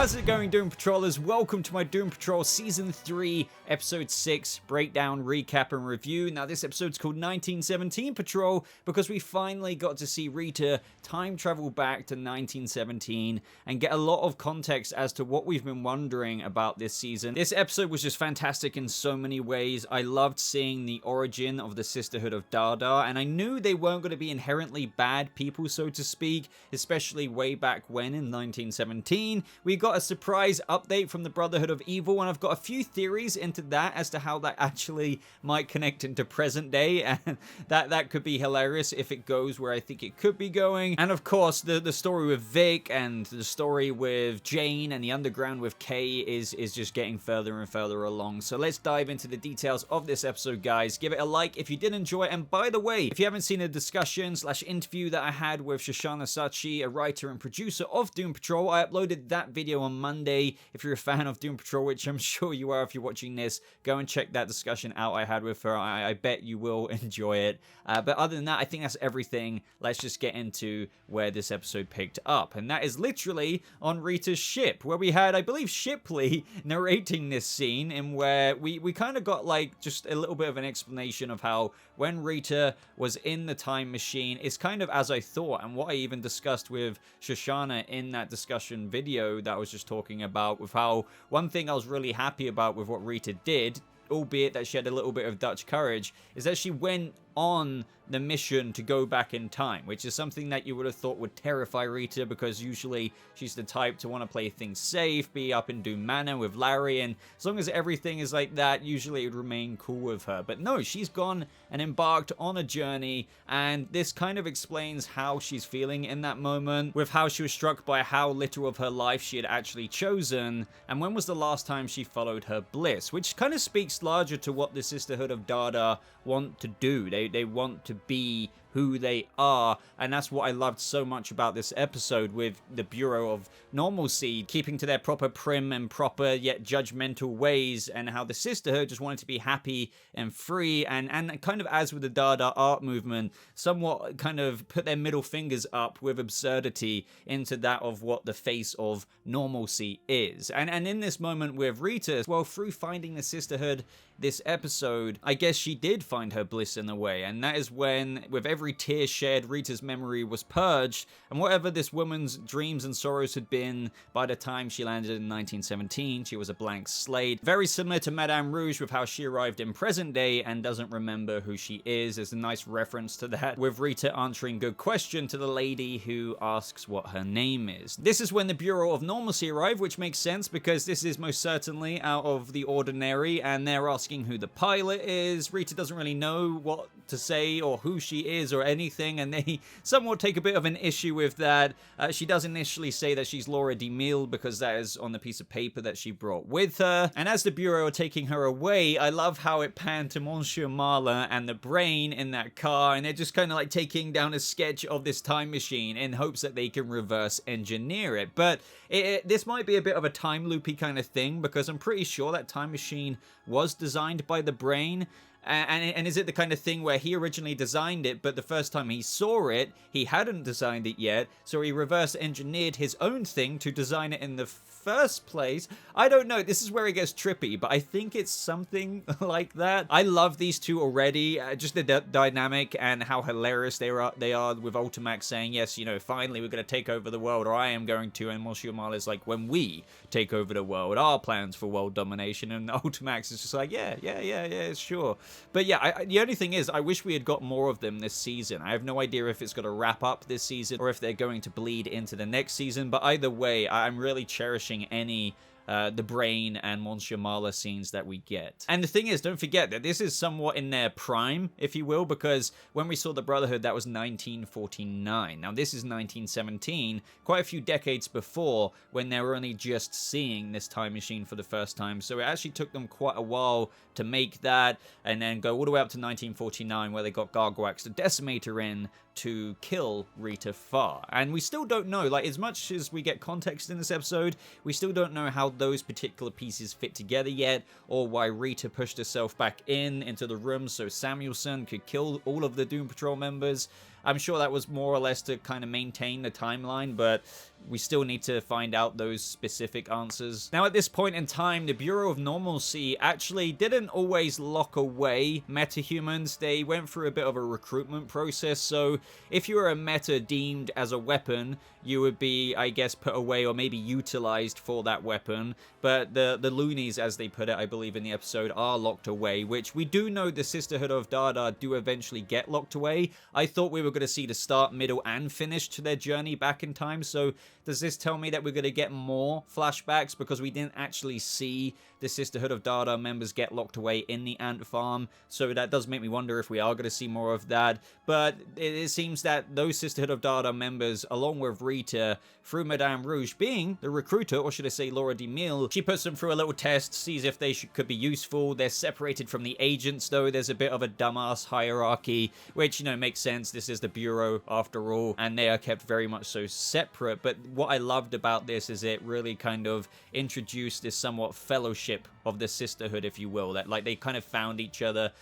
How's it going, Doom Patrollers? Welcome to my Doom Patrol Season 3, Episode 6 breakdown, recap, and review. Now, this episode's called 1917 Patrol because we finally got to see Rita time travel back to 1917 and get a lot of context as to what we've been wondering about this season. This episode was just fantastic in so many ways. I loved seeing the origin of the Sisterhood of Dada, and I knew they weren't going to be inherently bad people, so to speak, especially way back when in 1917. We got a surprise update from the Brotherhood of Evil, and I've got a few theories into that as to how that actually might connect into present day, and that could be hilarious if it goes where I think it could be going. And of course, the story with Vic and the story with Jane and the underground with Kay is just getting further and further along. So let's dive into the details of this episode, guys. Give it a like if you did enjoy it, and by the way, if you haven't seen a discussion / interview that I had with Shoshana Sachi, a writer and producer of Doom Patrol, I uploaded that video on Monday. If you're a fan of Doom Patrol, which I'm sure you are if you're watching this, go and check that discussion out I had with her. I bet you will enjoy it. But other than that, I think that's everything. Let's just get into where this episode picked up, and that is literally on Rita's ship, where we had, I believe, Shipley narrating this scene, in where we kind of got like just a little bit of an explanation of how when Rita was in the time machine, it's kind of as I thought, and what I even discussed with Shoshana in that discussion video that I was just talking about, with how one thing I was really happy about with what Rita did, albeit that she had a little bit of Dutch courage, is that she went on the mission to go back in time, which is something that you would have thought would terrify Rita, because usually she's the type to want to play things safe, be up in Doom Manor with Larry, and as long as everything is like that, usually it would remain cool with her. But no, she's gone and embarked on a journey, and this kind of explains how she's feeling in that moment, with how she was struck by how little of her life she had actually chosen, and when was the last time she followed her bliss, which kind of speaks larger to what the Sisterhood of Dada want to do. They want to be who they are, and that's what I loved so much about this episode, with the Bureau of Normalcy keeping to their proper prim and proper yet judgmental ways, and how the Sisterhood just wanted to be happy and free, and kind of as with the Dada art movement, somewhat kind of put their middle fingers up with absurdity into that of what the face of normalcy is. And in this moment with Rita, well, through finding the Sisterhood this episode, I guess she did find her bliss in a way, and that is when, with every tear shed, Rita's memory was purged, and whatever this woman's dreams and sorrows had been by the time she landed in 1917, she was a blank slate. Very similar to Madame Rouge, with how she arrived in present day and doesn't remember who she is. There's a nice reference to that, with Rita answering good question to the lady who asks what her name is. This is when the Bureau of Normalcy arrive, which makes sense because this is most certainly out of the ordinary, and they're asking who the pilot is. Rita doesn't really know what to say or who she is or anything, and they somewhat take a bit of an issue with that. She does initially say that she's Laura DeMille because that is on the piece of paper that she brought with her. And as the Bureau are taking her away, I love how it panned to Monsieur Marla and the brain in that car, and they're just kind of like taking down a sketch of this time machine in hopes that they can reverse engineer it. But this might be a bit of a time loopy kind of thing, because I'm pretty sure that time machine was designed by the brain. And is it the kind of thing where he originally designed it, but the first time he saw it, he hadn't designed it yet, so he reverse engineered his own thing to design it in the first place? I don't know. This is where it gets trippy, but I think it's something like that. I love these two already. Just the dynamic and how hilarious they are with Ultimax saying, yes, you know, finally we're going to take over the world, or I am going to, and Monsieur Marla is like, when we take over the world, our plans for world domination, and Ultimax is just like, yeah, sure. But yeah, the only thing is, I wish we had got more of them this season. I have no idea if it's going to wrap up this season or if they're going to bleed into the next season. But either way, I'm really cherishing any the brain and Monsieur Marla scenes that we get. And the thing is, don't forget that this is somewhat in their prime, if you will, because when we saw the Brotherhood, that was 1949. Now this is 1917, quite a few decades before, when they were only just seeing this time machine for the first time. So it actually took them quite a while to make that, and then go all the way up to 1949, where they got Gargoax the Decimator in to kill Rita Farr. And we still don't know, like, as much as we get context in this episode, we still don't know how those particular pieces fit together yet, or why Rita pushed herself back into the room so Samuelson could kill all of the Doom Patrol members. I'm sure that was more or less to kind of maintain the timeline, but we still need to find out those specific answers. Now, at this point in time, the Bureau of Normalcy actually didn't always lock away metahumans. They went through a bit of a recruitment process, so if you were a meta deemed as a weapon, you would be, I guess, put away or maybe utilized for that weapon. But the loonies, as they put it, I believe in the episode, are locked away, which we do know the Sisterhood of Dada do eventually get locked away. I thought we were going to see the start, middle, and finish to their journey back in time, so does this tell me that we're going to get more flashbacks because we didn't actually see the Sisterhood of Dada members get locked away in the ant farm? So that does make me wonder if we are going to see more of that. But it seems that those Sisterhood of Dada members, along with Rita, through Madame Rouge being the recruiter, or should I say Laura DeMille, she puts them through a little test, sees if they could be useful. They're separated from the agents, though. There's a bit of a dumbass hierarchy, which, you know, makes sense. This is the Bureau, after all, and they are kept very much so separate. But what I loved about this is it really kind of introduced this somewhat fellowship of the sisterhood, if you will, that like they kind of found each other,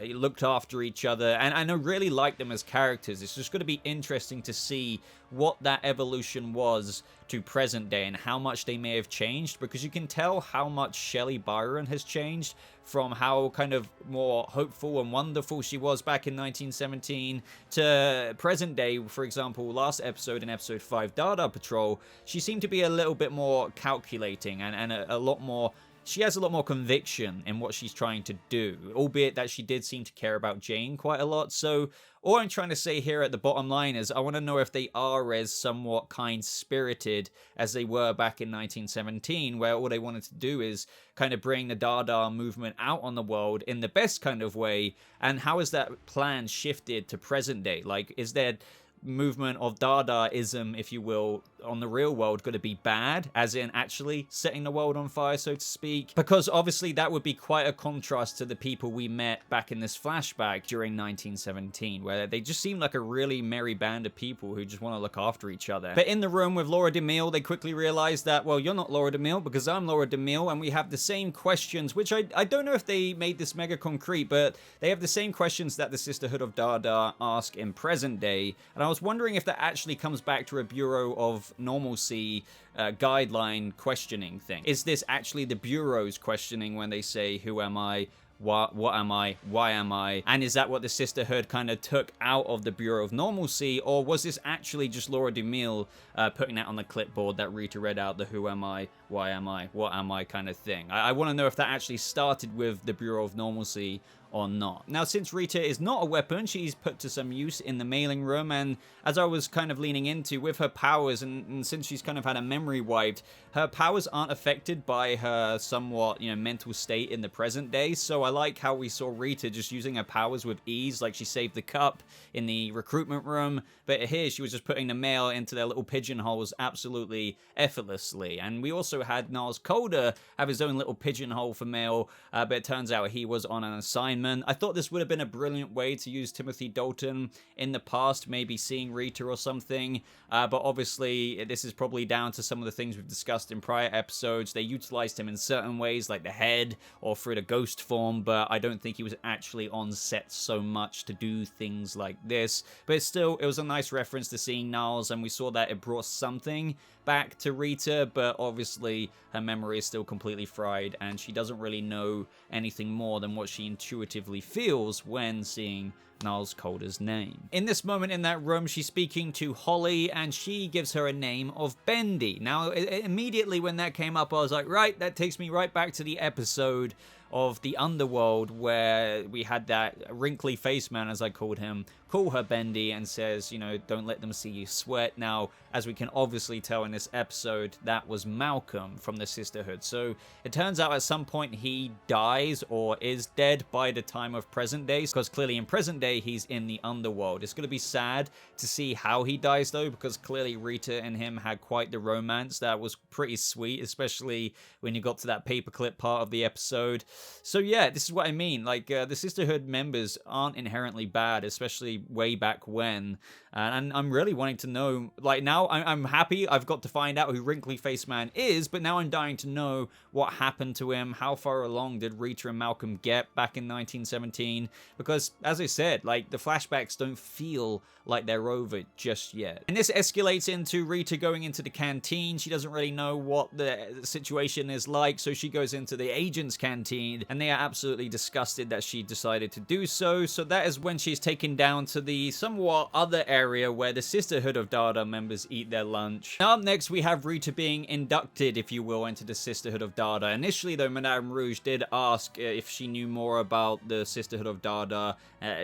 looked after each other, and I really like them as characters. It's just going to be interesting to see what that evolution was to present day and how much they may have changed, because you can tell how much Shelley Byron has changed from how kind of more hopeful and wonderful she was back in 1917 to present day. For example, last episode, in episode 5, Dada Patrol, she seemed to be a little bit more calculating and a lot more. She has a lot more conviction in what she's trying to do, albeit that she did seem to care about Jane quite a lot. So all I'm trying to say here at the bottom line is I want to know if they are as somewhat kind-spirited as they were back in 1917, where all they wanted to do is kind of bring the Dada movement out on the world in the best kind of way. And how has that plan shifted to present day? Like, is there movement of Dadaism, if you will, on the real world going to be bad, as in actually setting the world on fire, so to speak? Because obviously that would be quite a contrast to the people we met back in this flashback during 1917, where they just seem like a really merry band of people who just want to look after each other. But in the room with Laura DeMille, they quickly realize that, well, you're not Laura DeMille because I'm Laura DeMille, and we have the same questions, which I don't know if they made this mega concrete, but they have the same questions that the Sisterhood of Dada ask in present day. And I was wondering if that actually comes back to a Bureau of Normalcy guideline questioning thing. Is this actually the Bureau's questioning when they say, who am I? What am I? Why am I? And is that what the Sisterhood kind of took out of the Bureau of Normalcy? Or was this actually just Laura DeMille putting that on the clipboard that Rita read out, the who am I? Why am I? What am I kind of thing? I want to know if that actually started with the Bureau of Normalcy or not. Now, since Rita is not a weapon, she's put to some use in the mailing room, and as I was kind of leaning into, with her powers, and since she's kind of had a memory wiped, her powers aren't affected by her somewhat, you know, mental state in the present day. So I like how we saw Rita just using her powers with ease, like she saved the cup in the recruitment room, but here she was just putting the mail into their little pigeonholes absolutely effortlessly. And we also had Niles Calder have his own little pigeonhole for mail, but it turns out he was on an assignment. I thought this would have been a brilliant way to use Timothy Dalton in the past, maybe seeing Rita or something, but obviously this is probably down to some of the things we've discussed in prior episodes. They utilized him in certain ways, like the head or through the ghost form, but I don't think he was actually on set so much to do things like this. But still, it was a nice reference to seeing Niles, and we saw that it brought something back to Rita, but obviously her memory is still completely fried, and she doesn't really know anything more than what she intuitively feels when seeing Niles Calder's name. In this moment in that room, she's speaking to Holly, and she gives her a name of Bendy. Now, immediately when that came up, I was like, right, that takes me right back to the episode of the Underworld where we had that wrinkly face man, as I called him, call her Bendy and says, you know, don't let them see you sweat. Now, as we can obviously tell in this episode, that was Malcolm from the Sisterhood. So it turns out at some point he dies or is dead by the time of present day, because clearly in present day he's in the Underworld. It's going to be sad to see how he dies though, because clearly Rita and him had quite the romance that was pretty sweet, especially when you got to that paperclip part of the episode. So yeah, this is what I mean. Like, the Sisterhood members aren't inherently bad, especially way back when. And I'm really wanting to know, like, now I'm happy I've got to find out who Wrinkly Face Man is, but now I'm dying to know what happened to him. How far along did Rita and Malcolm get back in 1917? Because, as I said, like, the flashbacks don't feel like they're over just yet. And this escalates into Rita going into the canteen. She doesn't really know what the situation is like, so she goes into the agent's canteen, and they are absolutely disgusted that she decided to do so. So that is when she's taken down to the somewhat other area where the Sisterhood of Dada members eat their lunch. Now up next, we have Rita being inducted, if you will, into the Sisterhood of Dada. Initially, though, Madame Rouge did ask if she knew more about the Sisterhood of Dada,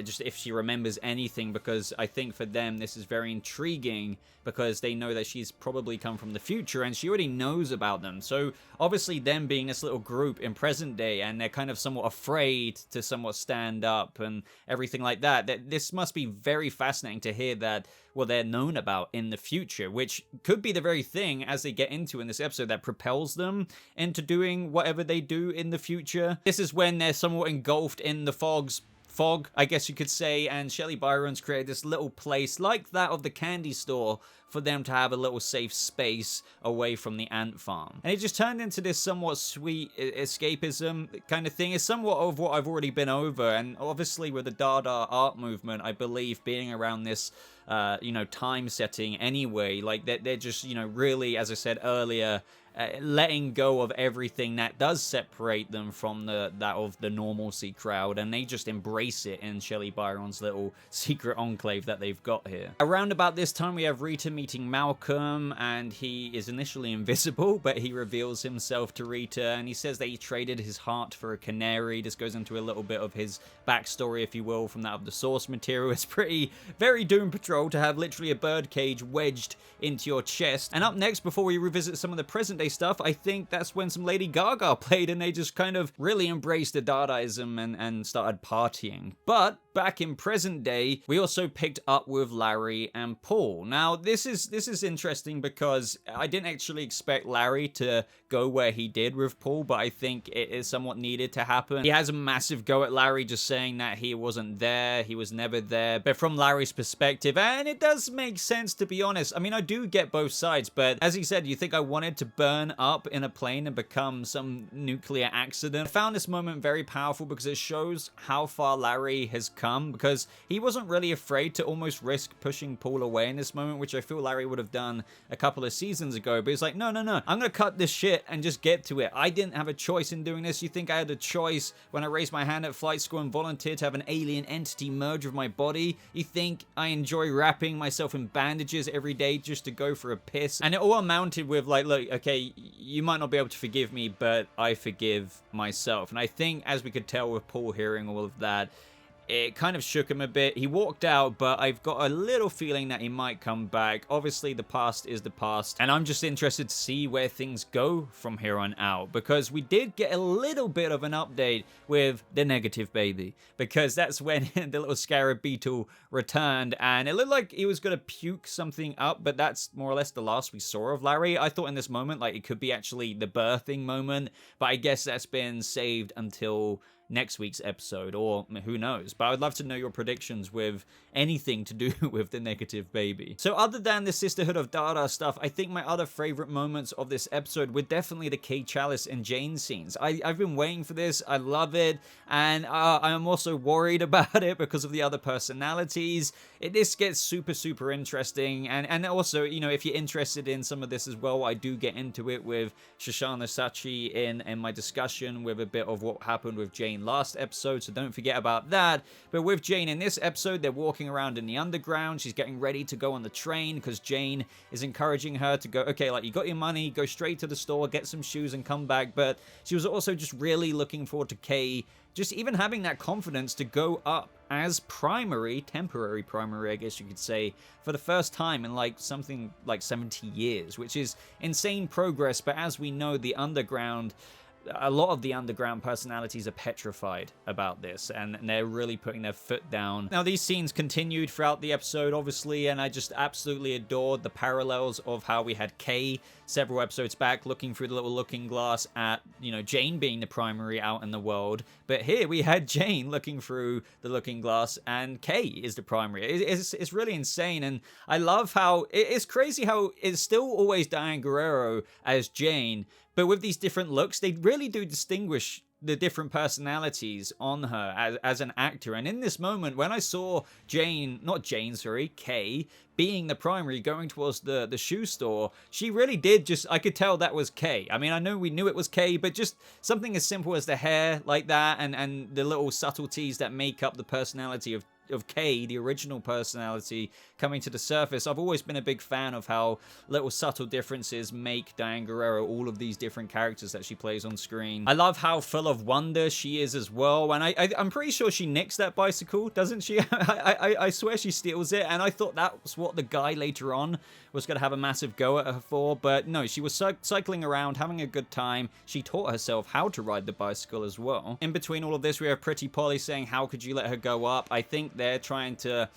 just if she remembers anything, because I think for them this is very intriguing, because they know that she's probably come from the future and she already knows about them. So obviously them being this little group in present day, and they're kind of somewhat afraid to somewhat stand up and everything like that, this must be very fascinating to hear that, well, they're known about in the future, which could be the very thing, as they get into in this episode, that propels them into doing whatever they do in the future. This is when they're somewhat engulfed in the fog, I guess you could say, and Shelley Byron's created this little place like that of the candy store for them to have a little safe space away from the ant farm. And it just turned into this somewhat sweet escapism kind of thing. It's somewhat of what I've already been over, and obviously with the Dada art movement, I believe being around this time setting anyway, like they're just, really, as I said earlier, letting go of everything that does separate them from that of the normalcy crowd, and they just embrace it in Shelley Byron's little secret enclave that they've got here. Around about this time, we have Rita meeting Malcolm, and he is initially invisible, but he reveals himself to Rita, and he says that he traded his heart for a canary. This goes into a little bit of his backstory, if you will, from that of the source material. It's very Doom Patrol to have literally a birdcage wedged into your chest. And up next, before we revisit some of the present day stuff, I think that's when some Lady Gaga played, and they just kind of really embraced the Dadaism and started partying. But back in present day, we also picked up with Larry and Paul. Now, this is interesting because I didn't actually expect Larry to go where he did with Paul, but I think it is somewhat needed to happen. He has a massive go at Larry, just saying that he wasn't there, he was never there, but from Larry's perspective, and it does make sense, to be honest. I mean, I do get both sides, but as he said, you think I wanted to burn up in a plane and become some nuclear accident? I found this moment very powerful because it shows how far Larry has come, because he wasn't really afraid to almost risk pushing Paul away in this moment, which I feel Larry would have done a couple of seasons ago, but he's like, no, I'm gonna cut this shit and just get to it. I didn't have a choice in doing this. You think I had a choice when I raised my hand at flight school and volunteered to have an alien entity merge with my body? You think I enjoy wrapping myself in bandages every day just to go for a piss? And it all amounted with like, look, okay, you might not be able to forgive me, but I forgive myself. And I think, as we could tell with Paul hearing all of that, it kind of shook him a bit. He walked out, but I've got a little feeling that he might come back. Obviously, the past is the past, and I'm just interested to see where things go from here on out, because we did get a little bit of an update with the negative baby, because that's when the little scarab beetle returned, and it looked like he was going to puke something up, but that's more or less the last we saw of Larry. I thought in this moment, like, it could be actually the birthing moment, but I guess that's been saved until next week's episode, or who knows. But I would love to know your predictions with anything to do with the negative baby. So other than the Sisterhood of Dada stuff, I think my other favorite moments of this episode were definitely the Kay Chalice and Jane scenes. I've been waiting for this. I love it, and I'm also worried about it because of the other personalities. This gets super interesting, and also, if you're interested in some of this as well, I do get into it with Shoshana Sachi in my discussion with a bit of what happened with Jane last episode, so don't forget about that. But with Jane in this episode, they're walking around in the underground. She's getting ready to go on the train because Jane is encouraging her to go, okay, like, you got your money, go straight to the store, get some shoes and come back. But she was also just really looking forward to Kay just even having that confidence to go up as temporary primary, I guess you could say, for the first time in like something like 70 years, which is insane progress. But as we know, the underground a lot of the underground personalities are petrified about this, and they're really putting their foot down. Now, these scenes continued throughout the episode, obviously, and I just absolutely adored the parallels of how we had Kay several episodes back looking through the little looking glass at, you know, Jane being the primary out in the world. But here we had Jane looking through the looking glass and Kay is the primary. It's really insane, and I love how it's crazy how it's still always Diane Guerrero as Jane, but with these different looks, they really do distinguish the different personalities on her as an actor. And in this moment, when I saw Kay being the primary going towards the shoe store, she really did just, I could tell that was Kay. I mean, I know we knew it was Kay, but just something as simple as the hair like that and the little subtleties that make up the personality of Kay, the original personality, coming to the surface. I've always been a big fan of how little subtle differences make Diane Guerrero all of these different characters that she plays on screen. I love how full of wonder she is as well, and I'm pretty sure she nicks that bicycle, doesn't she? I swear she steals it, and I thought that was what the guy later on was going to have a massive go at her for, but no, she was cycling around, having a good time. She taught herself how to ride the bicycle as well. In between all of this, we have Pretty Polly saying, how could you let her go up? I think they're trying to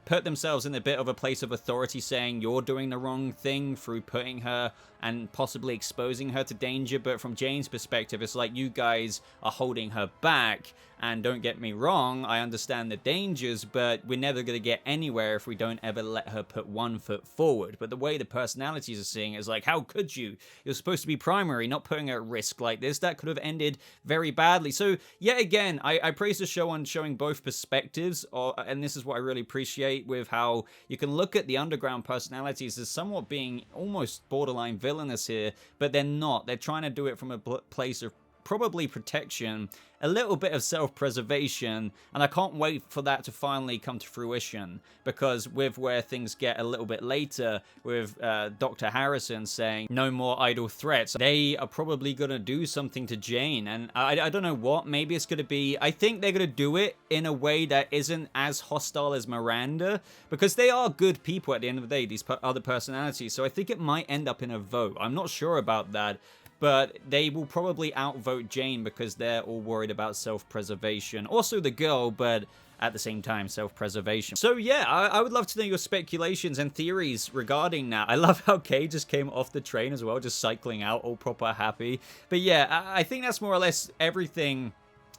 put themselves in a bit of a place of authority, saying you're doing the wrong thing through putting her and possibly exposing her to danger. But from Jane's perspective, it's like you guys are holding her back. And don't get me wrong, I understand the dangers, but we're never going to get anywhere if we don't ever let her put one foot forward. But the way the personalities are seeing it is like, how could you? You're supposed to be primary, not putting her at risk like this. That could have ended very badly. So yet again, I praise the show on showing both perspectives, and this is what I really appreciate with how you can look at the underground personalities as somewhat being almost borderline villainous here, but they're not. They're trying to do it from a place of probably protection, a little bit of self-preservation, and I can't wait for that to finally come to fruition, because with where things get a little bit later with Dr. Harrison saying no more idle threats, they are probably going to do something to Jane, and I don't know what. Maybe it's going to be, I think they're going to do it in a way that isn't as hostile as Miranda, because they are good people at the end of the day, these other personalities, so I think it might end up in a vote. I'm not sure about that, but they will probably outvote Jane because they're all worried about self-preservation. Also the girl, but at the same time, self-preservation. So yeah, I would love to know your speculations and theories regarding that. I love how Kay just came off the train as well, just cycling out, all proper happy. But yeah, I think that's more or less everything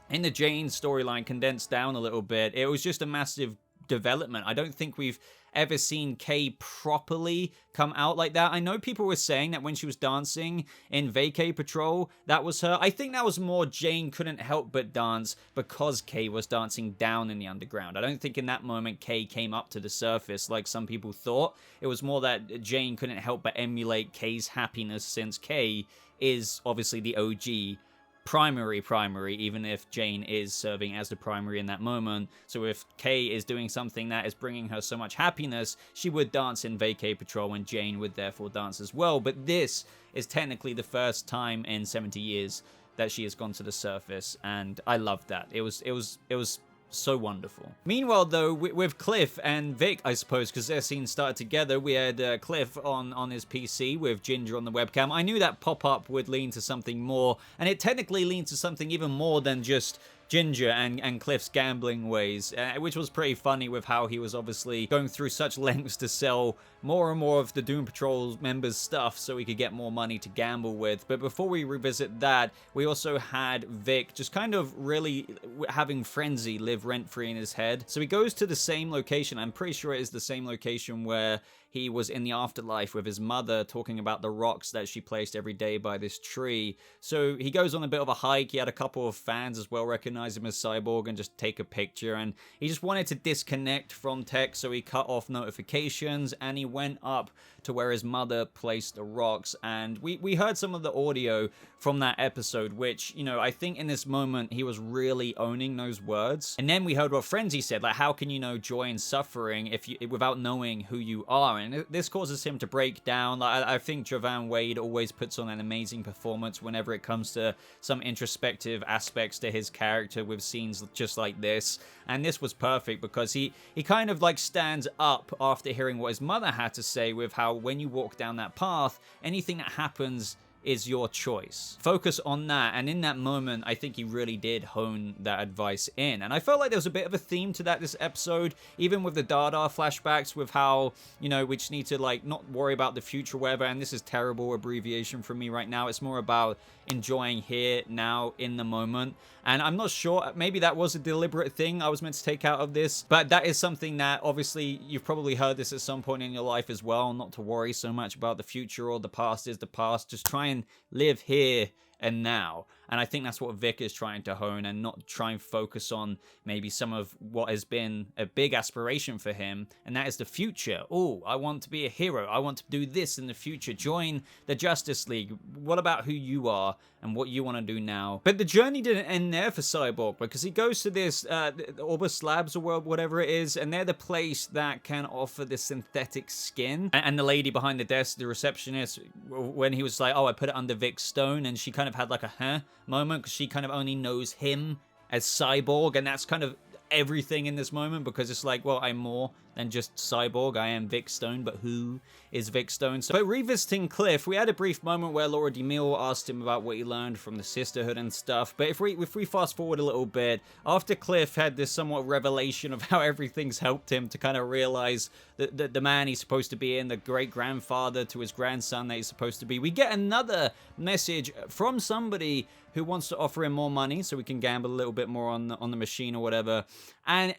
in the Jane storyline condensed down a little bit. It was just a massive development. I don't think we've ever seen Kay properly come out like that. I know people were saying that when she was dancing in Vacay Patrol, that was her. I think that was more Jane couldn't help but dance because Kay was dancing down in the underground. I don't think in that moment Kay came up to the surface like some people thought. It was more that Jane couldn't help but emulate Kay's happiness, since Kay is obviously the OG primary, even if Jane is serving as the primary in that moment. So if Kay is doing something that is bringing her so much happiness, she would dance in Vacay Patrol, and Jane would therefore dance as well. But this is technically the first time in 70 years that she has gone to the surface, and I love that. It was so wonderful. Meanwhile, though, with Cliff and Vic, I suppose, because their scenes started together, we had Cliff on his PC with Ginger on the webcam. I knew that pop-up would lean to something more, and it technically leans to something even more than just Ginger and Cliff's gambling ways, which was pretty funny with how he was obviously going through such lengths to sell more and more of the Doom Patrol members' stuff so he could get more money to gamble with. But before we revisit that, we also had Vic just kind of really having frenzy live rent-free in his head. So he goes to the same location. I'm pretty sure it is the same location where he was in the afterlife with his mother, talking about the rocks that she placed every day by this tree. So he goes on a bit of a hike. He had a couple of fans as well recognize him as Cyborg and just take a picture. And he just wanted to disconnect from tech, so he cut off notifications and he went up to where his mother placed the rocks. And we heard some of the audio from that episode, which, you know, I think in this moment he was really owning those words. And then we heard what Frenzy said, like, how can you know joy and suffering without knowing who you are? And this causes him to break down. I think Jovan Wade always puts on an amazing performance whenever it comes to some introspective aspects to his character with scenes just like this. And this was perfect because he kind of like stands up after hearing what his mother had to say, with how when you walk down that path, anything that happens is your choice. Focus on that. And in that moment, I think he really did hone that advice in. And I felt like there was a bit of a theme to that this episode, even with the Dada flashbacks, with how, you know, we just need to, like, not worry about the future, whatever. And this is terrible abbreviation for me right now. It's more about enjoying here, now, in the moment. And I'm not sure, maybe that was a deliberate thing I was meant to take out of this, but that is something that obviously you've probably heard this at some point in your life as well, not to worry so much about the future or the past is the past. Just try and live here and now. And I think that's what Vic is trying to hone, and not try and focus on maybe some of what has been a big aspiration for him, and that is the future. Oh, I want to be a hero. I want to do this in the future. Join the Justice League. What about who you are and what you want to do now? But the journey didn't end there for Cyborg, because he goes to this Orbis Labs or whatever it is, and they're the place that can offer the synthetic skin. And the lady behind the desk, the receptionist, when he was like, oh, I put it under Vic's stone, and she kind of had like a moment, because she kind of only knows him as Cyborg, and that's kind of everything in this moment, because it's like, well, I'm more than just Cyborg. I am Vic Stone, but who is Vic Stone? So, but revisiting Cliff, we had a brief moment where Laura DeMille asked him about what he learned from the Sisterhood and stuff. But if we fast forward a little bit, after Cliff had this somewhat revelation of how everything's helped him to kind of realize that the man he's supposed to be in, the great-grandfather to his grandson that he's supposed to be, we get another message from somebody who wants to offer him more money so we can gamble a little bit more on the machine or whatever. And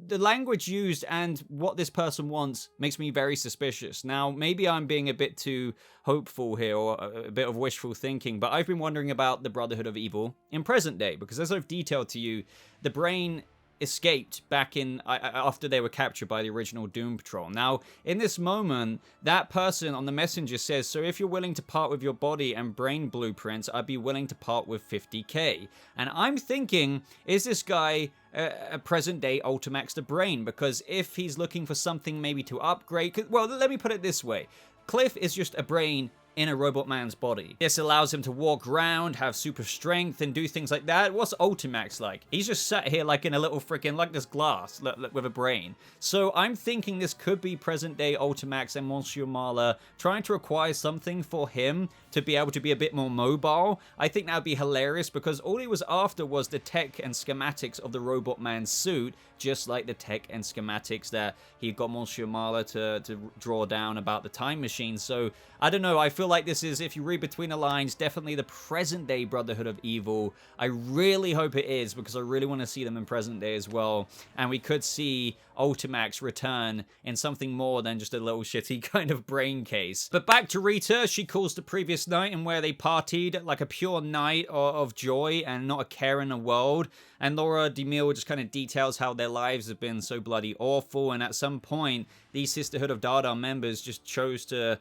the language used and what this person wants makes me very suspicious. Now, maybe I'm being a bit too hopeful here, or a bit of wishful thinking, but I've been wondering about the Brotherhood of Evil in present day, because as I've detailed to you, the brain escaped back in after they were captured by the original Doom Patrol. Now, in this moment, that person on the messenger says, so if you're willing to part with your body and brain blueprints, I'd be willing to part with 50k. And I'm thinking, is this guy a present-day Ultimax the Brain? Because if he's looking for something maybe to upgrade... Well, let me put it this way. Cliff is just a brain in a robot man's body. This allows him to walk around, have super strength, and do things like that. What's Ultimax like? He's just sat here like in a little freaking, like this glass with a brain. So I'm thinking this could be present-day Ultimax and Monsieur Marla trying to acquire something for him to be able to be a bit more mobile. I think that would be hilarious, because all he was after was the tech and schematics of the robot man's suit, just like the tech and schematics that he got Monsieur Marla to draw down about the time machine. So I don't know, I feel like this is, if you read between the lines, definitely the present day Brotherhood of Evil. I really hope it is, because I really want to see them in present day as well, and we could see Ultimax return in something more than just a little shitty kind of brain case. But back to Rita, she calls the previous night and where they partied like a pure night of joy and not a care in the world. And Laura DeMille just kind of details how their lives have been so bloody awful, and at some point, these Sisterhood of Dada members just chose to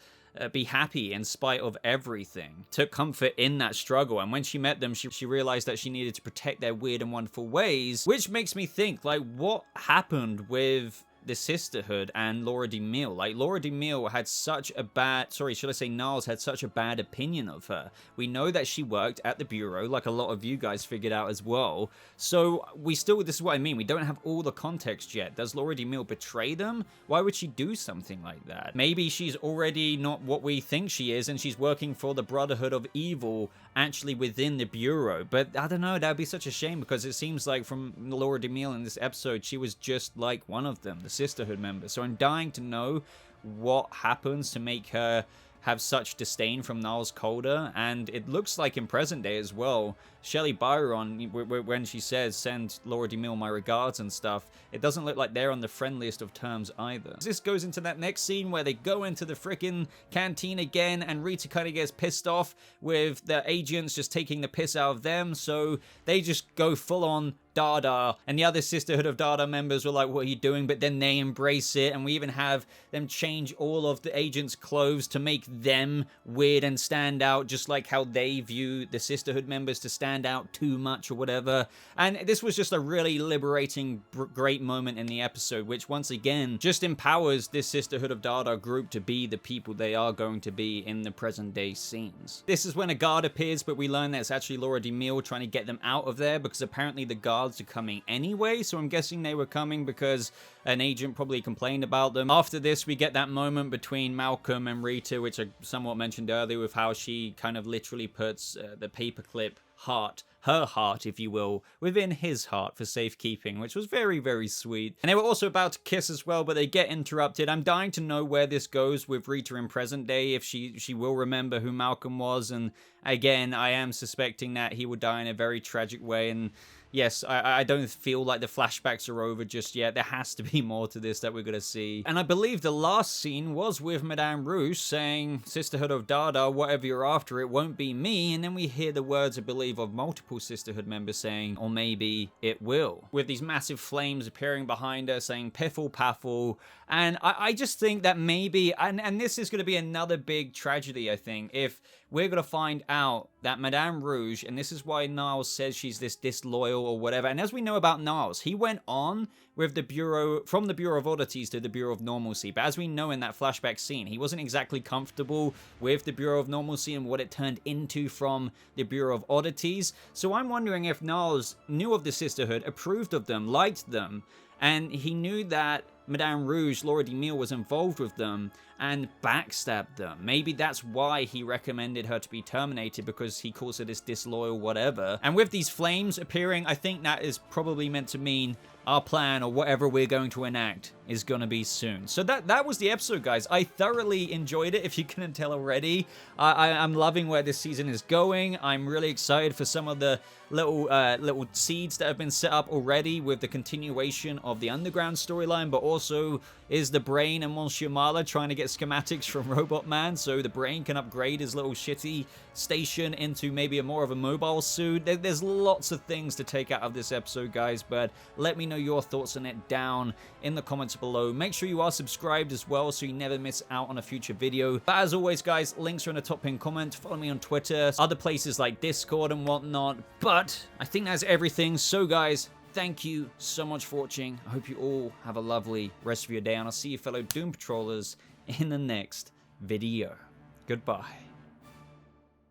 be happy in spite of everything, took comfort in that struggle. And when she met them, she realized that she needed to protect their weird and wonderful ways, which makes me think, like, what happened with the Sisterhood and Laura DeMille? Like, Laura DeMille had such a bad, sorry, should I say Niles had such a bad opinion of her. We know that she worked at the Bureau, like a lot of you guys figured out as well. So we still, this is what I mean, we don't have all the context yet. Does Laura DeMille betray them? Why would she do something like that? Maybe she's already not what we think she is, and she's working for the Brotherhood of Evil actually within the Bureau. But I don't know, that would be such a shame, because it seems like from Laura DeMille in this episode, she was just like one of them, the Sisterhood members. So I'm dying to know what happens to make her have such disdain from Niles Calder. And it looks like in present day as well, Shelley Byron, when she says, send Laura DeMille my regards and stuff, it doesn't look like they're on the friendliest of terms either. This goes into that next scene where they go into the freaking canteen again, and Rita kind of gets pissed off with the agents just taking the piss out of them, so they just go full on Dada, and the other Sisterhood of Dada members were like, what are you doing? But then they embrace it, and we even have them change all of the agents' clothes to make them weird and stand out, just like how they view the Sisterhood members to stand stand out too much or whatever. And this was just a really liberating, great moment in the episode, which once again just empowers this Sisterhood of Dada group to be the people they are going to be in the present day scenes. This is when a guard appears, but we learn that it's actually Laura DeMille trying to get them out of there, because apparently the guards are coming anyway, so I'm guessing they were coming because an agent probably complained about them. After this, we get that moment between Malcolm and Rita, which I somewhat mentioned earlier, with how she kind of literally puts the paperclip heart, her heart, if you will, within his heart for safekeeping, which was very, very sweet. And they were also about to kiss as well, but they get interrupted. I'm dying to know where this goes with Rita in present day, if she will remember who Malcolm was. And again, I am suspecting that he would die in a very tragic way. And yes, I don't feel like the flashbacks are over just yet. There has to be more to this that we're going to see. And I believe the last scene was with Madame Rouge saying, Sisterhood of Dada, whatever you're after, it won't be me. And then we hear the words, I believe, of multiple Sisterhood members saying, or maybe it will. With these massive flames appearing behind her saying, piffle paffle. And I just think that maybe, and this is going to be another big tragedy, I think, if we're going to find out that Madame Rouge, and this is why Niles says she's this disloyal or whatever, and as we know about Niles, he went on with the Bureau, from the Bureau of Oddities to the Bureau of Normalcy, but as we know in that flashback scene, he wasn't exactly comfortable with the Bureau of Normalcy and what it turned into from the Bureau of Oddities. So I'm wondering if Niles knew of the Sisterhood, approved of them, liked them, and he knew that Madame Rouge, Laura DeMille, was involved with them and backstabbed them. Maybe that's why he recommended her to be terminated, because he calls her this disloyal whatever. And with these flames appearing, I think that is probably meant to mean our plan, or whatever we're going to enact, is going to be soon. So that was the episode, guys. I thoroughly enjoyed it, if you couldn't tell already. I'm loving where this season is going. I'm really excited for some of the little seeds that have been set up already with the continuation of the underground storyline, but also is the Brain and Monsieur Marla trying to get schematics from Robot Man so the Brain can upgrade his little shitty station into maybe more of a mobile suit. There's lots of things to take out of this episode, guys, but let me know your thoughts on it down in the comments below. Make sure you are subscribed as well so you never miss out on a future video. But as always, guys, links are in the top pinned comment. Follow me on Twitter, other places like Discord and whatnot. But I think that's everything. So guys, thank you so much for watching. I hope you all have a lovely rest of your day, and I'll see you fellow Doom Patrollers in the next video. Goodbye.